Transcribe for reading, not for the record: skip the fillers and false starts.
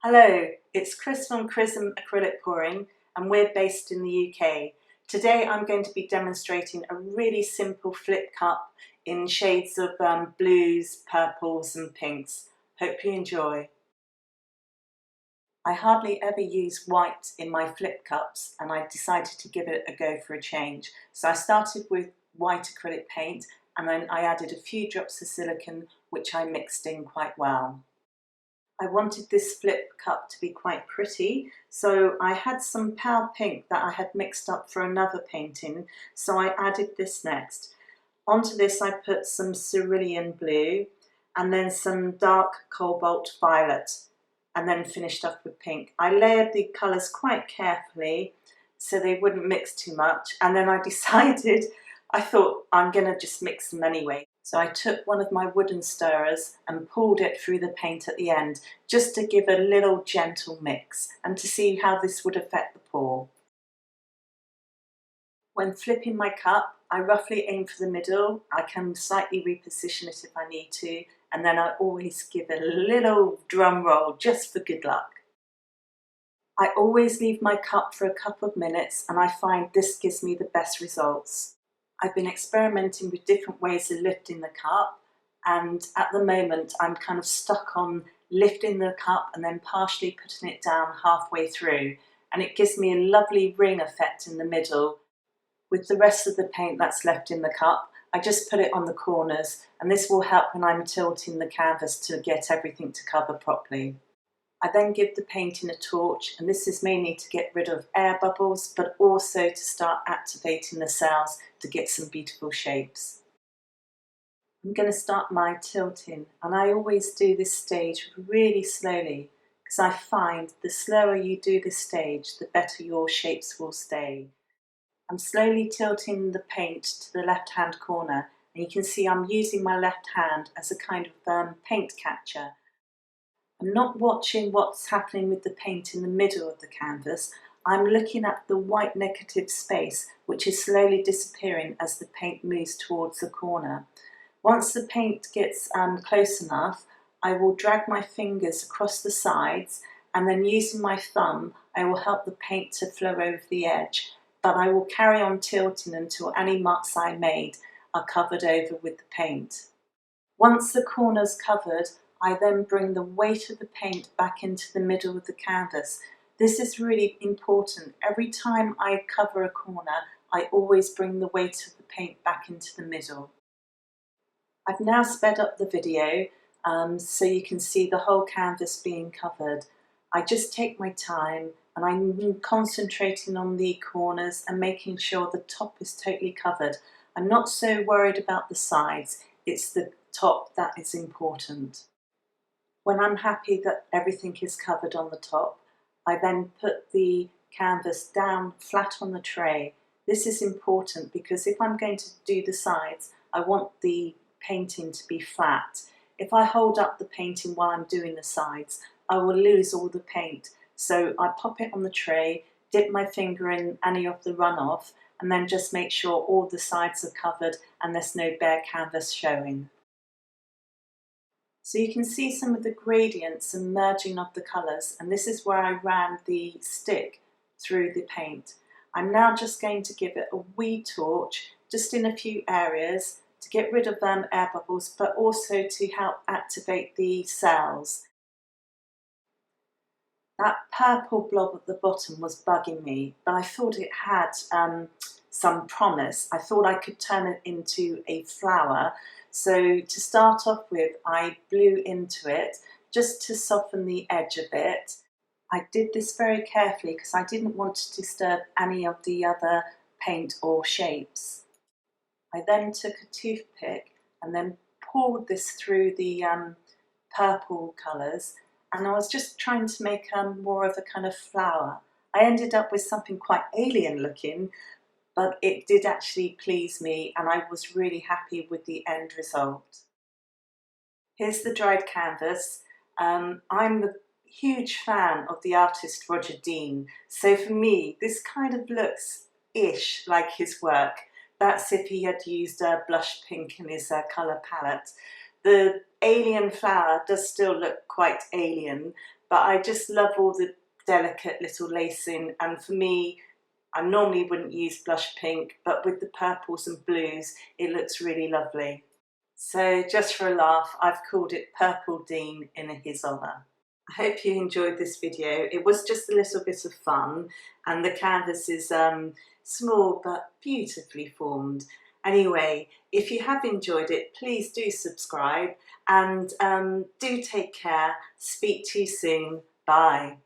Hello, it's Chris from criSam Acrylic Pouring and we're based in the UK. Today I'm going to be demonstrating a really simple flip cup in shades of blues, purples and pinks. Hope you enjoy. I hardly ever use white in my flip cups and I decided to give it a go for a change. So I started with white acrylic paint and then I added a few drops of silicone which I mixed in quite well. I wanted this flip cup to be quite pretty, so I had some pale pink that I had mixed up for another painting, so I added this next. Onto this I put some cerulean blue and then some dark cobalt violet and then finished off with pink. I layered the colours quite carefully so they wouldn't mix too much, and then I decided, I thought I'm going to just mix them anyway. So I took one of my wooden stirrers and pulled it through the paint at the end just to give a little gentle mix and to see how this would affect the pour. When flipping my cup, I roughly aim for the middle. I can slightly reposition it if I need to, and then I always give a little drum roll just for good luck. I always leave my cup for a couple of minutes and I find this gives me the best results. I've been experimenting with different ways of lifting the cup, and at the moment I'm kind of stuck on lifting the cup and then partially putting it down halfway through, and it gives me a lovely ring effect in the middle. With the rest of the paint that's left in the cup, I just put it on the corners, and this will help when I'm tilting the canvas to get everything to cover properly. I then give the painting a torch, and this is mainly to get rid of air bubbles, but also to start activating the cells to get some beautiful shapes. I'm going to start my tilting, and I always do this stage really slowly because I find the slower you do this stage, the better your shapes will stay. I'm slowly tilting the paint to the left hand corner, and you can see I'm using my left hand as a kind of paint catcher. I'm not watching what's happening with the paint in the middle of the canvas. I'm looking at the white negative space which is slowly disappearing as the paint moves towards the corner. Once the paint gets close enough, I will drag my fingers across the sides, and then using my thumb I will help the paint to flow over the edge, but I will carry on tilting until any marks I made are covered over with the paint. Once the corner's covered, I then bring the weight of the paint back into the middle of the canvas. This is really important. Every time I cover a corner, I always bring the weight of the paint back into the middle. I've now sped up the video so you can see the whole canvas being covered. I just take my time and I'm concentrating on the corners and making sure the top is totally covered. I'm not so worried about the sides, it's the top that is important. When I'm happy that everything is covered on the top, I then put the canvas down flat on the tray. This is important because if I'm going to do the sides, I want the painting to be flat. If I hold up the painting while I'm doing the sides, I will lose all the paint. So I pop it on the tray, dip my finger in any of the runoff, and then just make sure all the sides are covered and there's no bare canvas showing. So you can see some of the gradients and merging of the colours, and this is where I ran the stick through the paint. I'm now just going to give it a wee torch just in a few areas to get rid of air bubbles, but also to help activate the cells. That purple blob at the bottom was bugging me, but I thought it had some promise. I thought I could turn it into a flower. So to start off with, I blew into it just to soften the edge a bit. I did this very carefully because I didn't want to disturb any of the other paint or shapes. I then took a toothpick and then poured this through the purple colours, and I was just trying to make more of a kind of flower. I ended up with something quite alien looking, but it did actually please me and I was really happy with the end result. Here's the dried canvas. I'm a huge fan of the artist Roger Dean, so for me this kind of looks-ish like his work. That's if he had used blush pink in his colour palette. The alien flower does still look quite alien, but I just love all the delicate little lacing, and for me, I normally wouldn't use blush pink, but with the purples and blues, it looks really lovely. So just for a laugh, I've called it Purple Dean in his honour. I hope you enjoyed this video. It was just a little bit of fun, and the canvas is small but beautifully formed. Anyway, if you have enjoyed it, please do subscribe, and do take care. Speak to you soon. Bye.